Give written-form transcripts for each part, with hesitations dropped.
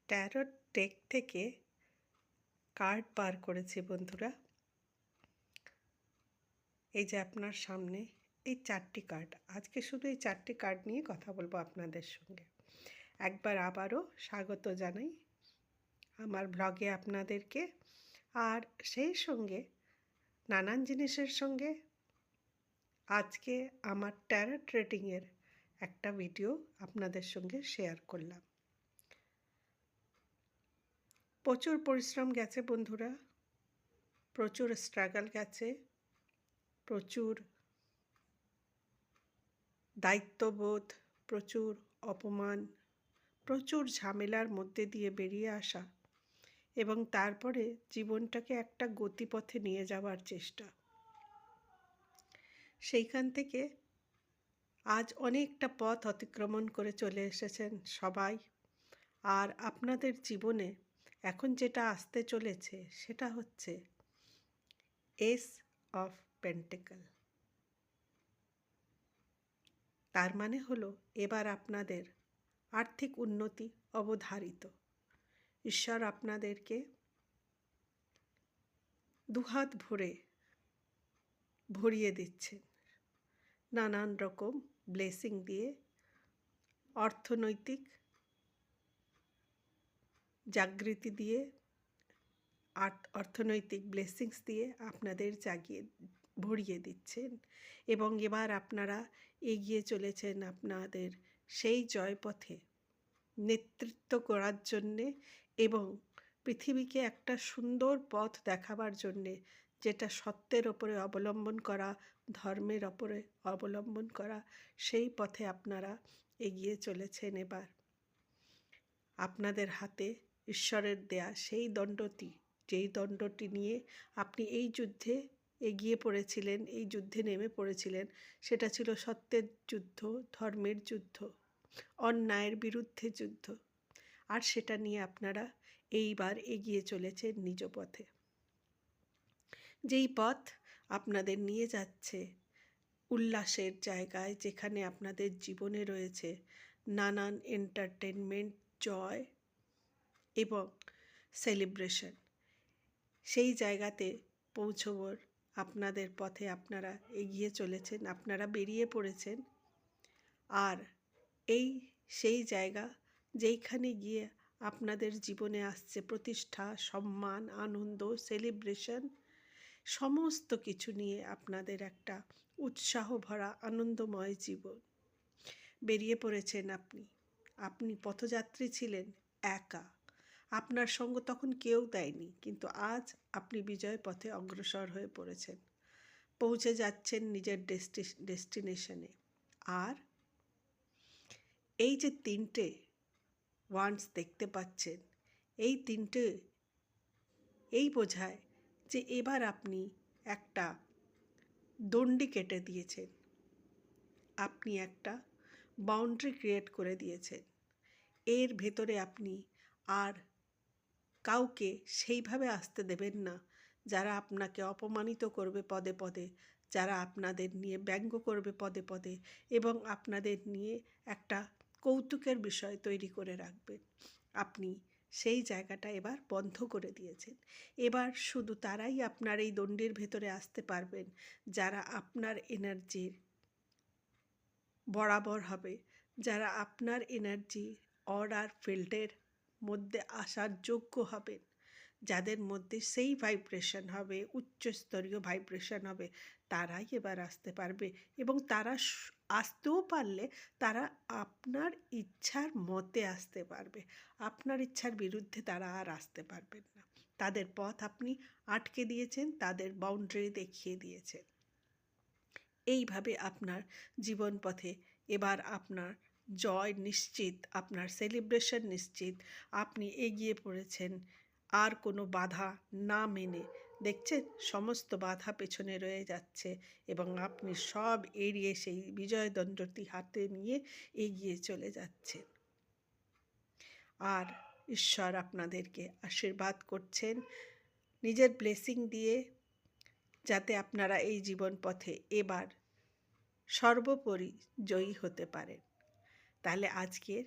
Taro take থেকে card বার করেছি বন্ধুরা। এই যে আপনার সামনে এই 4টি কার্ড, আজকে শুধু এই 4টি কার্ড নিয়ে কথা বলবো আপনাদের সঙ্গে। একবার আবারও স্বাগত জানাই আমার ব্লগে আপনাদেরকে, আর সেই সঙ্গে নানান জিনিসের সঙ্গে আজকে আমার ট্যারো ট্রেডিংয়ের একটা ভিডিও আপনাদের সঙ্গে শেয়ার করলাম। প্রচুর পরিশ্রম গেছে বন্ধুরা, প্রচুর স্ট্রাগল গেছে, প্রচুর দায়িত্ববোধ, প্রচুর অপমান, প্রচুর ঝামেলার মধ্যে দিয়ে বেরিয়ে আসা এবং তারপরে জীবনটাকে একটা গতিপথে নিয়ে যাওয়ার চেষ্টা। সেইখান থেকে আজ অনেকটা পথ অতিক্রমণ করে চলে এসেছেন সবাই। আর আপনাদের জীবনে এখন যেটা আসতে চলেছে সেটা হচ্ছে এস অফ পেন্টিকল। তার মানে হলো এবার আপনাদের আর্থিক উন্নতি অবধারিত। ঈশ্বর আপনাদেরকে দুহাত ভরিয়ে দিচ্ছেন নানান রকম ব্লেসিং দিয়ে, অর্থনৈতিক জাগৃতি দিয়ে, অর্থনৈতিক ব্লেসিংস দিয়ে আপনাদের ভরিয়ে দিচ্ছেন। এবং এবার আপনারা এগিয়ে চলেছেন আপনাদের সেই জয়পথে নেতৃত্ব করার জন্যে এবং পৃথিবীকে একটা সুন্দর পথ দেখাবার জন্যে, যেটা সত্যের ওপরে অবলম্বন করা, ধর্মের ওপরে অবলম্বন করা, সেই পথে আপনারা এগিয়ে চলেছেন। এবার আপনাদের হাতে ঈশ্বরের দেয়া সেই দণ্ডটি, যেই দণ্ডটি নিয়ে আপনি এই যুদ্ধে এগিয়ে পড়েছিলেন, এই যুদ্ধে নেমে পড়েছিলেন, সেটা ছিল সত্যের যুদ্ধ, ধর্মের যুদ্ধ, অন্যায়ের বিরুদ্ধে যুদ্ধ। আর সেটা নিয়ে আপনারা এইবার এগিয়ে চলেছেন নিজ পথে, যেই পথ আপনাদের নিয়ে যাচ্ছে উল্লাসের জায়গায়, যেখানে আপনাদের জীবনে রয়েছে নানান এন্টারটেনমেন্ট, জয় এবং সেলিব্রেশন। সেই জায়গাতে পৌঁছবার আপনাদের পথে আপনারা এগিয়ে চলেছেন, আপনারা বেরিয়ে পড়েছেন। আর সেই জায়গা যেইখানে গিয়ে আপনাদের জীবনে আসছে প্রতিষ্ঠা, সম্মান, আনন্দ, সেলিব্রেশন, সমস্ত কিছু নিয়ে আপনাদের একটা উৎসাহ ভরা আনন্দময় জীবন। বেরিয়ে পড়েছেন আপনি পথযাত্রী ছিলেন একা, আপনার সঙ্গ তখন কেউ দেয়নি, কিন্তু আজ আপনি বিজয় পথে অগ্রসর হয়ে পড়েছেন, পৌঁছে যাচ্ছেন নিজের ডেস্টিনেশনে। আর এই যে 3টে ওয়ান্ডস দেখতে পাচ্ছেন, এই 3টে এই বোঝায় যে এবার আপনি একটা দণ্ডি কেটে দিয়েছেন, আপনি একটা বাউন্ডারি ক্রিয়েট করে দিয়েছেন। এর ভেতরে আপনি আর কাউকে সেইভাবে আসতে দেবেন না যারা আপনাকে অপমানিত করবে পদে পদে, যারা আপনাদের নিয়ে ব্যঙ্গ করবে পদে পদে এবং আপনাদের নিয়ে একটা কৌতুকের বিষয় তৈরি করে রাখবেন। আপনি সেই জায়গাটা এবার বন্ধ করে দিয়েছেন। এবার শুধু তারাই আপনার এই দণ্ডির ভেতরে আসতে পারবেন যারা আপনার এনার্জির বরাবর হবে, যারা আপনার এনার্জি অর্ডার ফিল্ডের মধ্যে আসার যোগ্য হবেন, যাদের মধ্যে সেই ভাইব্রেশন হবে, উচ্চস্তরীয় ভাইব্রেশন হবে, তারাই এবার আসতে পারবে। এবং তারা আসতেও পারলে তারা আপনার ইচ্ছার মতে আসতে পারবে, আপনার ইচ্ছার বিরুদ্ধে তারা আর আসতে পারবেন না। তাদের পথ আপনি আটকে দিয়েছেন, তাদের বাউন্ডারি দেখিয়ে দিয়েছেন। এইভাবে আপনার জীবন পথে এবার আপনার জয় নিশ্চিত, আপনার সেলিব্রেশন নিশ্চিত। আপনি এগিয়ে পড়েছেন আর কোনো বাধা না মেনে। দেখছেন সমস্ত বাধা পেছনে রয়ে যাচ্ছে এবং আপনি সব এড়িয়ে সেই বিজয় দণ্ডটি হাতে নিয়ে এগিয়ে চলে যাচ্ছেন। আর ঈশ্বর আপনাদেরকে আশীর্বাদ করছেন নিজের ব্লেসিং দিয়ে, যাতে আপনারা এই জীবন পথে এবার সর্বোপরি জয়ী হতে পারেন। তাহলে আজকের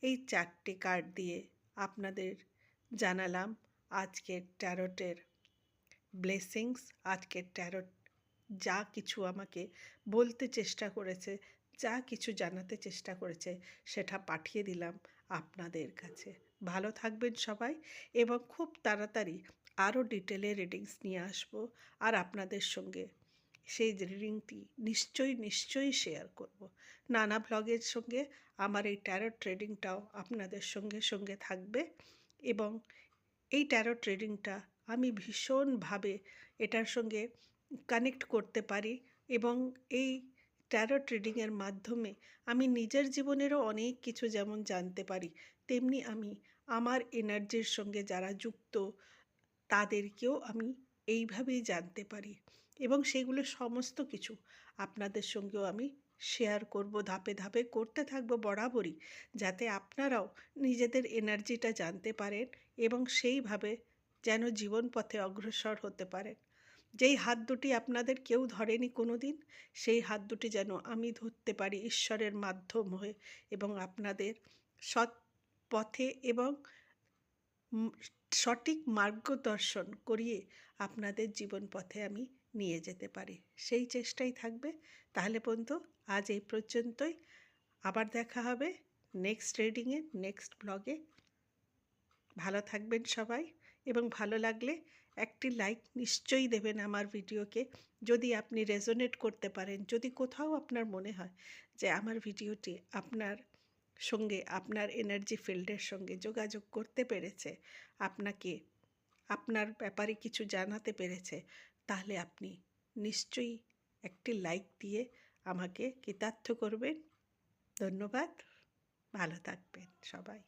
এই 4টে কার্ড দিয়ে আপনাদের জানালাম আজকের ট্যারোটের ব্লেসিংস, আজকের ট্যারোট যা কিছু আমাকে বলতে চেষ্টা করেছে, যা কিছু জানাতে চেষ্টা করেছে, সেটা পাঠিয়ে দিলাম আপনাদের কাছে। ভালো থাকবেন সবাই, এবং খুব তাড়াতাড়ি আরও ডিটেলে রিডিংস নিয়ে আসবো, আর আপনাদের সঙ্গে সেই রিডিংটি নিশ্চয়ই শেয়ার করব। নানা ব্লগের সঙ্গে আমার এই ট্যারোট ট্রেডিংটাও আপনাদের সঙ্গে থাকবে, এবং এই ট্যারোট ট্রেডিংটা আমি ভীষণভাবে এটার সঙ্গে কানেক্ট করতে পারি, এবং এই ট্যারোট রিডিংয়ের মাধ্যমে আমি নিজের জীবনেরও অনেক কিছু যেমন জানতে পারি, তেমনি আমি আমার এনার্জির সঙ্গে যারা যুক্ত তাদেরকেও আমি এইভাবেই জানতে পারি, এবং সেগুলো সমস্ত কিছু আপনাদের সঙ্গেও আমি শেয়ার করব, ধাপে ধাপে করতে থাকবো বরাবরই, যাতে আপনারাও নিজেদের এনার্জিটা জানতে পারেন এবং সেইভাবে যেন জীবন পথে অগ্রসর হতে পারেন। যেই হাত দুটি আপনাদের কেউ ধরেনি কোনো দিন, সেই হাত দুটি যেন আমি ধরতে পারি ঈশ্বরের মাধ্যম হয়ে, এবং আপনাদের সৎ পথে এবং সঠিক মার্গদর্শন করিয়ে আপনাদের জীবন পথে আমি নিয়ে যেতে পারি, সেই চেষ্টাই থাকবে। তাহলে বন্ধু, আজ এই পর্যন্তই। আবার দেখা হবে নেক্সট রিডিংয়ে, নেক্সট ব্লগে। ভালো থাকবেন সবাই, এবং ভালো লাগলে একটি লাইক নিশ্চয়ই দেবেন আমার ভিডিওকে। যদি আপনি রেজোনেট করতে পারেন, যদি কোথাও আপনার মনে হয় যে আমার ভিডিওটি আপনার সঙ্গে, আপনার এনার্জি ফিল্ডের সঙ্গে যোগাযোগ করতে পেরেছে, আপনাকে আপনার ব্যাপারে কিছু জানাতে পেরেছে, তাহলে আপনি নিশ্চয়ই একটি লাইক দিয়ে আমাকে কৃতার্থ করবেন। ধন্যবাদ। ভালো থাকবেন সবাই।